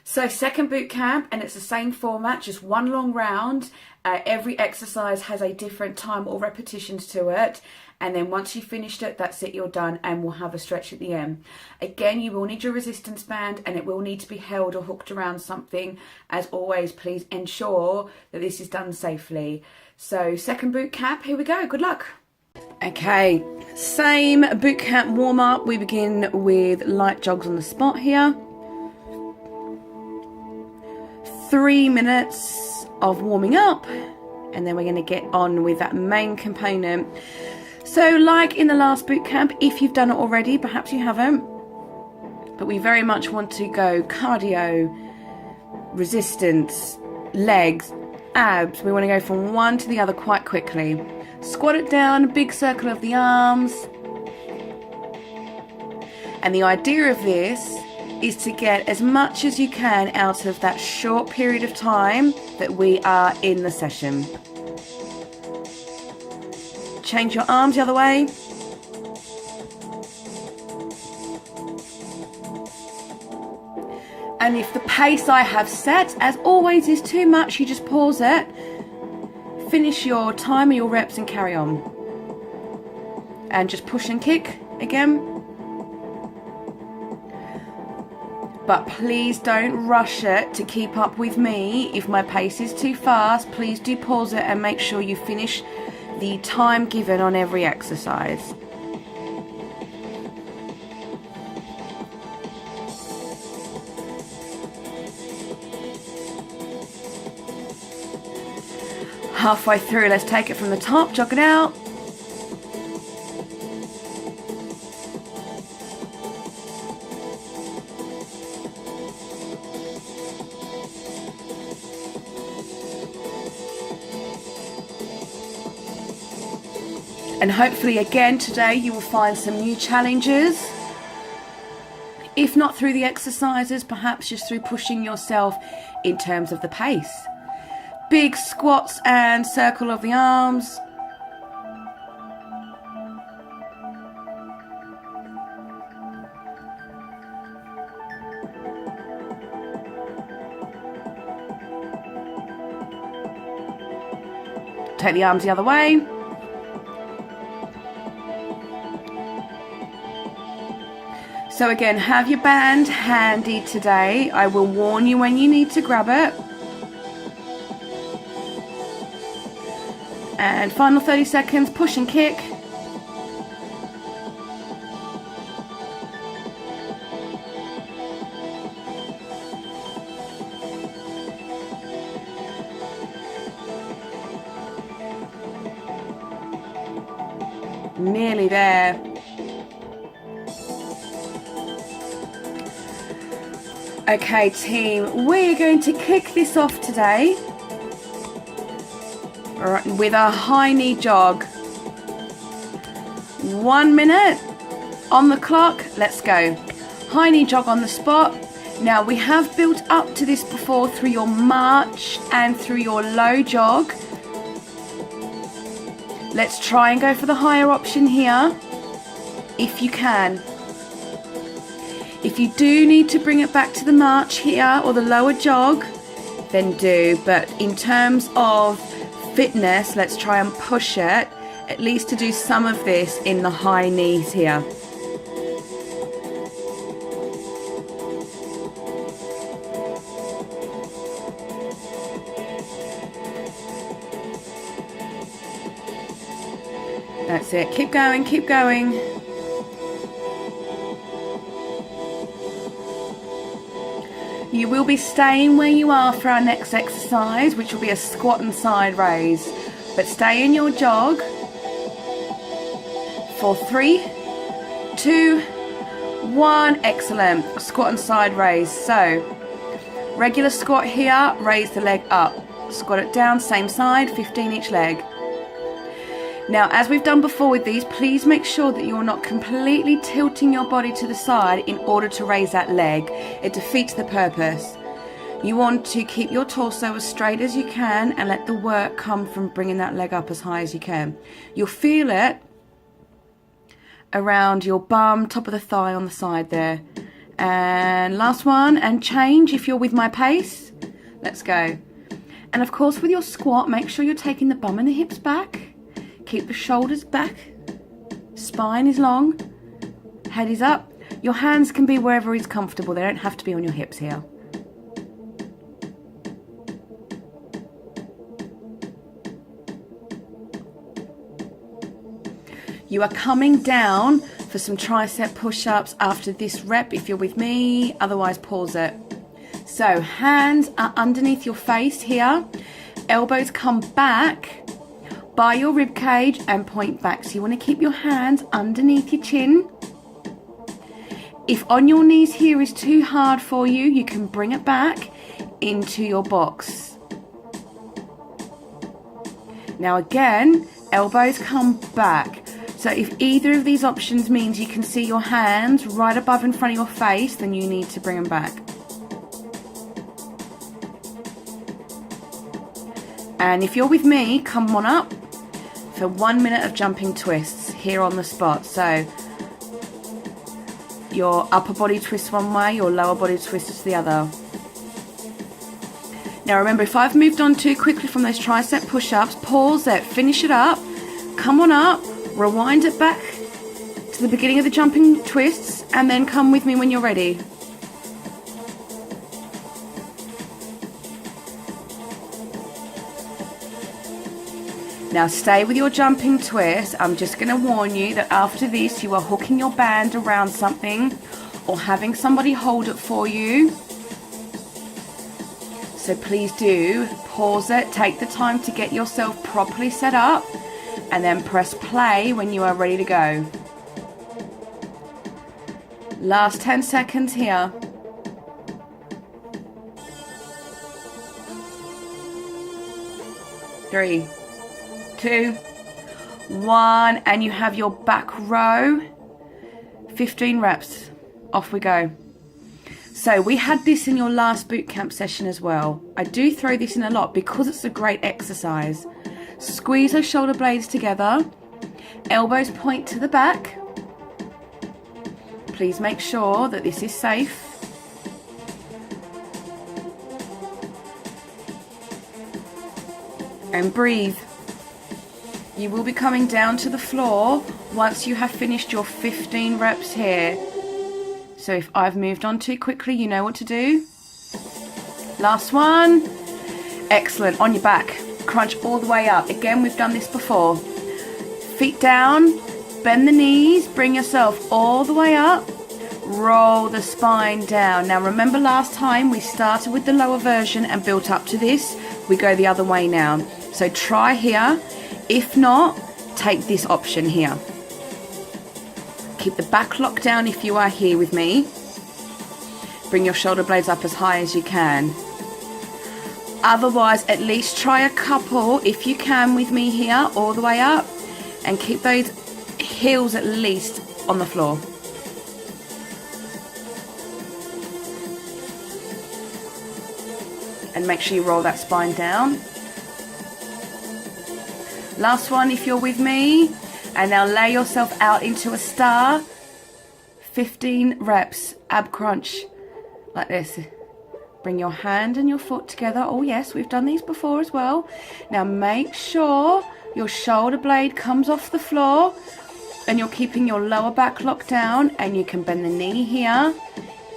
So second boot camp, and it's the same format, just one long round. Every exercise has a different time or repetitions to it. And then once you've finished it, that's it, you're done, and we'll have a stretch at the end. Again, you will need your resistance band, and it will need to be held or hooked around something. As always, please ensure that this is done safely. So second boot camp, here we go, good luck. Okay, same boot camp warm up. We begin with light jogs on the spot here. 3 minutes of warming up, and then we're going to get on with that main component. So like in the last boot camp, if you've done it already, perhaps you haven't, but we very much want to go cardio, resistance, legs, abs. We want to go from one to the other quite quickly. Squat it down, big circle of the arms. And the idea of this is to get as much as you can out of that short period of time that we are in the session. Change your arms the other way. And if the pace I have set, as always, is too much, you just pause it, finish your time or your reps and carry on. And just push and kick again. But please don't rush it to keep up with me. If my pace is too fast, please do pause it and make sure you finish the time given on every exercise. Halfway through, let's take it from the top, jog it out. And hopefully again today you will find some new challenges. If not through the exercises, perhaps just through pushing yourself in terms of the pace. Big squats and circle of the arms. Take the arms the other way. So again, have your band handy today. I will warn you when you need to grab it. And final 30 seconds, push and kick. Nearly there. Okay team, we're going to kick this off today with a high knee jog. 1 minute on the clock, let's go. High knee jog on the spot. Now we have built up to this before through your march and through your low jog. Let's try and go for the higher option here, if you can. If you do need to bring it back to the march here or the lower jog, then do. But in terms of fitness, let's try and push it, at least to do some of this in the high knees here. That's it. Keep going, keep going. You will be staying where you are for our next exercise, which will be a squat and side raise. But stay in your jog for 3, 2, 1. Excellent. Squat and side raise. So, regular squat here, raise the leg up. Squat it down, same side, 15 each leg. Now, as we've done before with these, please make sure that you're not completely tilting your body to the side in order to raise that leg. It defeats the purpose. You want to keep your torso as straight as you can and let the work come from bringing that leg up as high as you can. You'll feel it around your bum, top of the thigh on the side there. And last one, and change if you're with my pace. Let's go. And of course with your squat, make sure you're taking the bum and the hips back. Keep the shoulders back. Spine is long. Head is up. Your hands can be wherever is comfortable. They don't have to be on your hips here. You are coming down for some tricep push-ups after this rep if you're with me, otherwise pause it. So hands are underneath your face here, elbows come back by your rib cage and point back. So you want to keep your hands underneath your chin. If on your knees here is too hard for you, you can bring it back into your box. Now again, elbows come back. So if either of these options means you can see your hands right above in front of your face, then you need to bring them back. And if you're with me, come on up for 1 minute of jumping twists here on the spot. So your upper body twist one way, your lower body twist is the other. Now remember, if I've moved on too quickly from those tricep push-ups, pause it, finish it up, come on up, rewind it back to the beginning of the jumping twists, and then come with me when you're ready. Now stay with your jumping twist. I'm just going to warn you that after this you are hooking your band around something or having somebody hold it for you. So please do pause it, take the time to get yourself properly set up, and then press play when you are ready to go. Last 10 seconds here. Three, 2, 1, and you have your back row. 15 reps. Off we go. So we had this in your last boot camp session as well. I do throw this in a lot because it's a great exercise. Squeeze those shoulder blades together. Elbows point to the back. Please make sure that this is safe. And breathe. You will be coming down to the floor once you have finished your 15 reps here. So if I've moved on too quickly, you know what to do. Last one. Excellent. On your back. Crunch all the way up. Again, we've done this before. Feet down. Bend the knees. Bring yourself all the way up. Roll the spine down. Now remember last time we started with the lower version and built up to this. We go the other way now. So try here. If not, take this option here. Keep the back locked down if you are here with me. Bring your shoulder blades up as high as you can. Otherwise, at least try a couple if you can with me here, all the way up. And keep those heels at least on the floor. And make sure you roll that spine down. Last one if you're with me. And now lay yourself out into a star. 15 reps, ab crunch, like this. Bring your hand and your foot together. Oh yes, we've done these before as well. Now make sure your shoulder blade comes off the floor and you're keeping your lower back locked down, and you can bend the knee here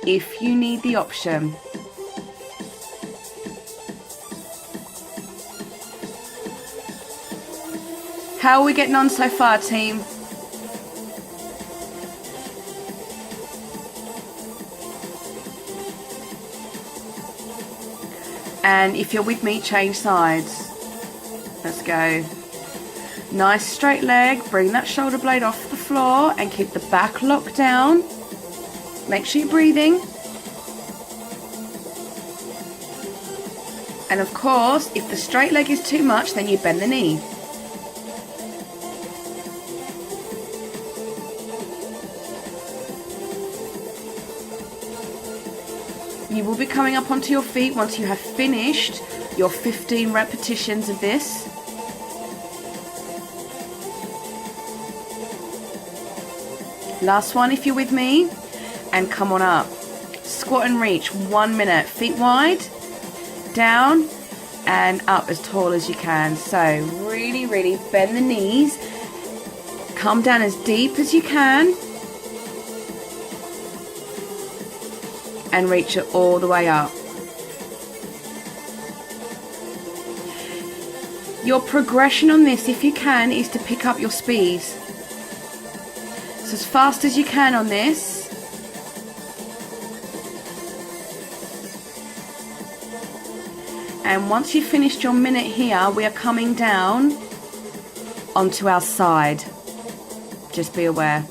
if you need the option. How are we getting on so far, team? And if you're with me, change sides. Let's go. Nice straight leg. Bring that shoulder blade off the floor and keep the back locked down. Make sure you're breathing. And of course, if the straight leg is too much, then you bend the knee. You will be coming up onto your feet once you have finished your 15 repetitions of this. Last one if you're with me, and come on up. Squat and reach, 1 minute. Feet wide, down and up as tall as you can. So really, really bend the knees. Come down as deep as you can. And reach it all the way up. Your progression on this, if you can, is to pick up your speed. So as fast as you can on this. And once you've finished your minute here, we are coming down onto our side. Just be aware.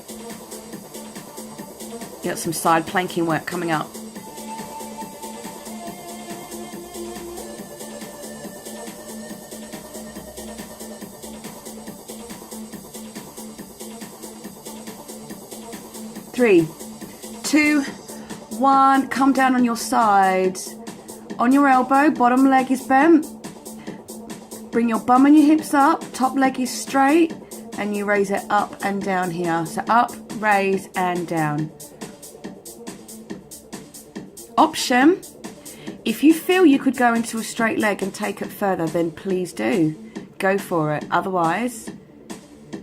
You got some side planking work coming up. Three, 2, 1, come down on your side. On your elbow, bottom leg is bent. Bring your bum and your hips up, top leg is straight, and you raise it up and down here. So up, raise, and down. Option, if you feel you could go into a straight leg and take it further, then please do. Go for it. Otherwise,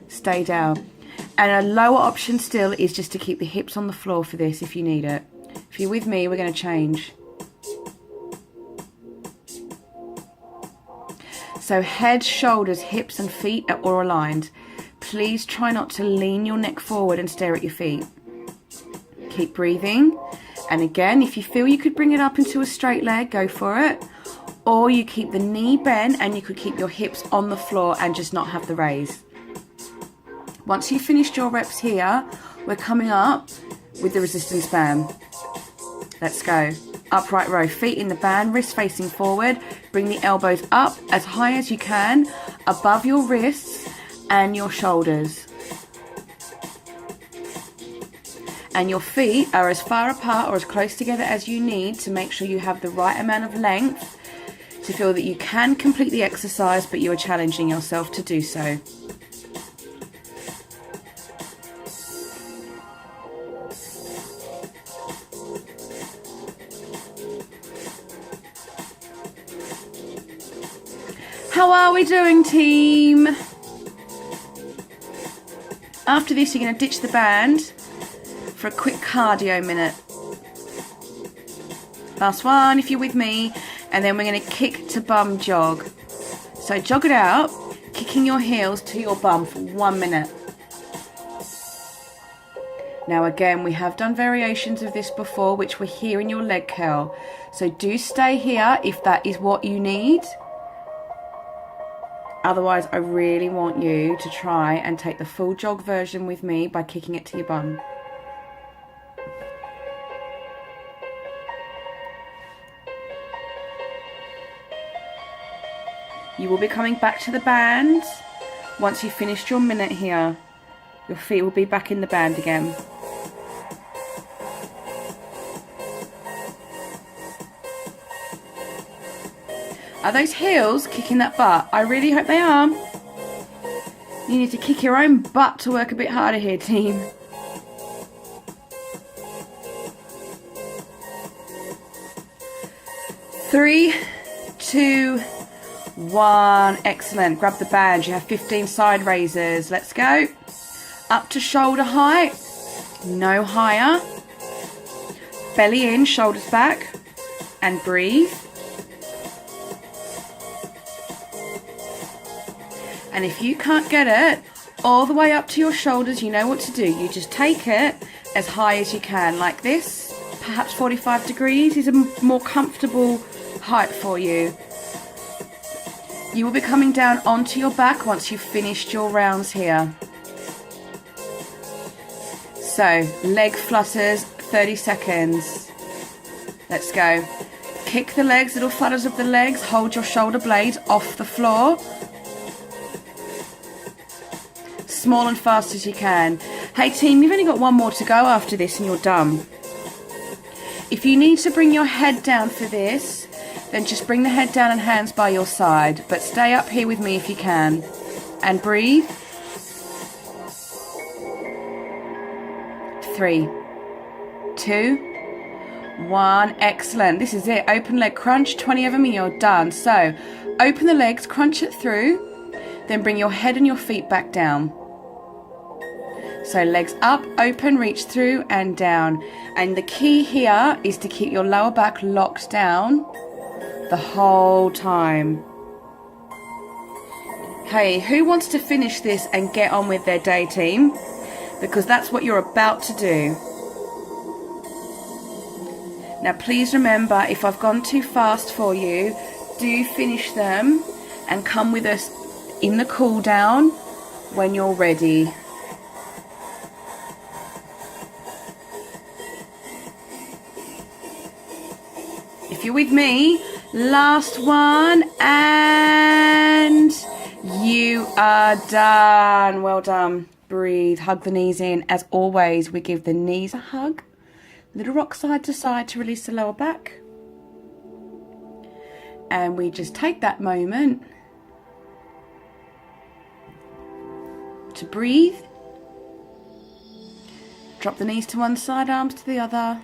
stay down. And a lower option still is just to keep the hips on the floor for this if you need it. If you're with me, we're going to change. So head, shoulders, hips and feet are all aligned. Please try not to lean your neck forward and stare at your feet. Keep breathing. And again, if you feel you could bring it up into a straight leg, go for it. Or you keep the knee bent and you could keep your hips on the floor and just not have the raise. Once you've finished your reps here, we're coming up with the resistance band. Let's go. Upright row, feet in the band, wrists facing forward. Bring the elbows up as high as you can, above your wrists and your shoulders. And your feet are as far apart or as close together as you need to make sure you have the right amount of length to feel that you can complete the exercise, but you are challenging yourself to do so. How are we doing, team? After this, you're going to ditch the band for a quick cardio minute. Last one, if you're with me, and then we're going to kick to bum jog. So jog it out, kicking your heels to your bum for 1 minute. Now again, we have done variations of this before, which were here in your leg curl. So do stay here if that is what you need. Otherwise, I really want you to try and take the full jog version with me by kicking it to your bum. You will be coming back to the band once you've finished your minute here. Your feet will be back in the band again. Are those heels kicking that butt? I really hope they are. You need to kick your own butt to work a bit harder here, team. Three, 2, 1. Excellent. Grab the band. You have 15 side raises. Let's go. Up to shoulder height. No higher. Belly in, shoulders back. And breathe. And if you can't get it all the way up to your shoulders, you know what to do. You just take it as high as you can, like this. Perhaps 45 degrees is a more comfortable height for you. You will be coming down onto your back once you've finished your rounds here. So, leg flutters, 30 seconds. Let's go. Kick the legs, little flutters of the legs. Hold your shoulder blades off the floor. Small and fast as you can. Hey team, you've only got one more to go after this and you're done. If you need to bring your head down for this, then just bring the head down and hands by your side. But stay up here with me if you can. And breathe. 3, 2, 1. Excellent. This is it. Open leg crunch, 20 of them and you're done. So open the legs, crunch it through, then bring your head and your feet back down. So legs up, open, reach through and down. And the key here is to keep your lower back locked down the whole time. Hey, who wants to finish this and get on with their day, team? Because that's what you're about to do. Now please remember, if I've gone too fast for you, do finish them and come with us in the cool down when you're ready. If you're with me, last one, and you are done. Well done. Breathe, hug the knees in. As always, we give the knees a hug. Little rock side to side to release the lower back. And we just take that moment to breathe. Drop the knees to one side, arms to the other.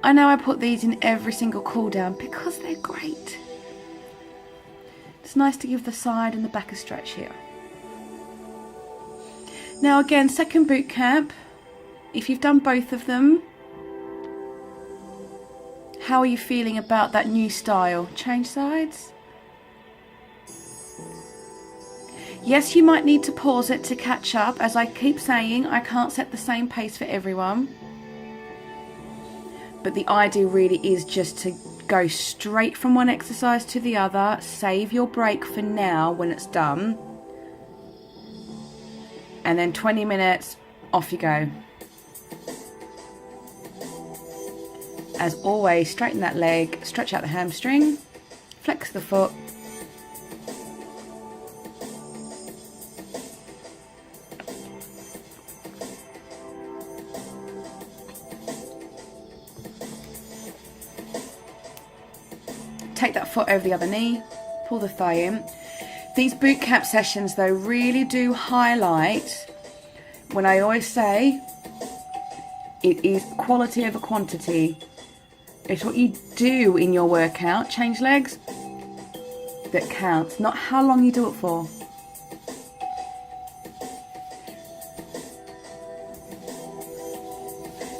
I know I put these in every single cool down because they're great. It's nice to give the side and the back a stretch here. Now again, second boot camp. If you've done both of them, how are you feeling about that new style? Change sides? Yes, you might need to pause it to catch up. As I keep saying, I can't set the same pace for everyone. But the idea really is just to go straight from one exercise to the other. Save your break for now when it's done. And then 20 minutes, off you go. As always, straighten that leg, stretch out the hamstring, flex the foot. Take that foot over the other knee, pull the thigh in. These boot camp sessions though really do highlight, when I always say, it is quality over quantity. It's what you do in your workout, change legs, that counts, not how long you do it for.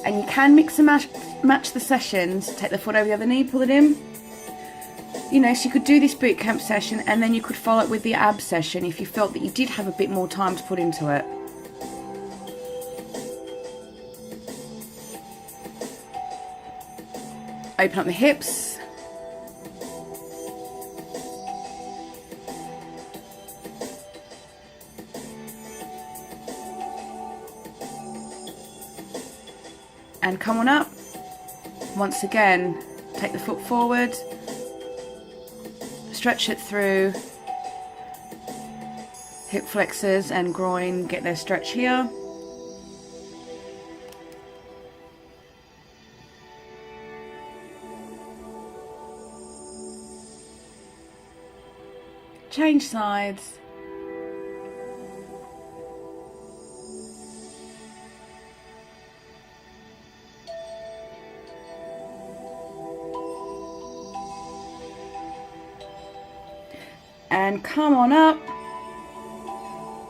And you can mix and match the sessions. Take the foot over the other knee, pull it in. You know, so you could do this boot camp session and then you could follow it with the ab session if you felt that you did have a bit more time to put into it. Open up the hips. And come on up. Once again, take the foot forward. Stretch it through. Hip flexors and groin get their stretch here. Change sides. And come on up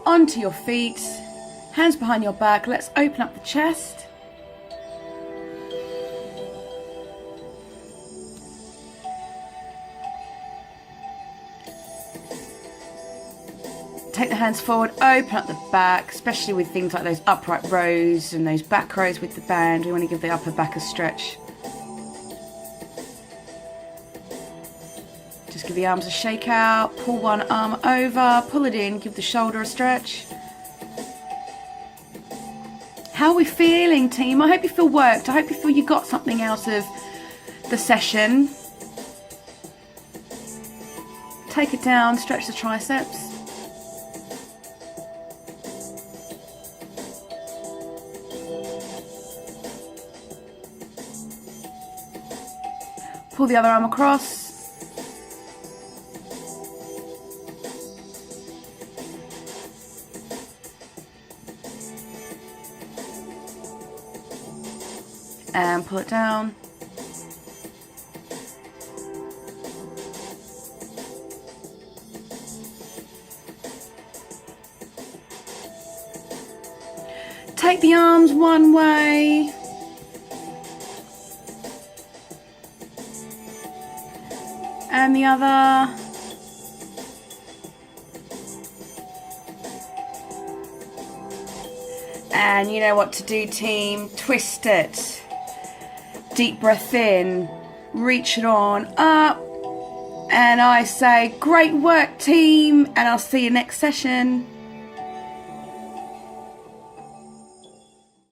onto your feet, hands behind your back. Let's open up the chest. Take the hands forward, open up the back, especially with things like those upright rows and those back rows with the band. We want to give the upper back a stretch. Just give the arms a shake out, pull one arm over, pull it in, give the shoulder a stretch. How are we feeling, team? I hope you feel worked. I hope you feel you got something out of the session. Take it down, stretch the triceps. Pull the other arm across. and pull it down. Take the arms one way. And the other. And you know what to do, team. Twist it. Deep breath in. Reach it on up. And I say, great work, team. And I'll see you next session.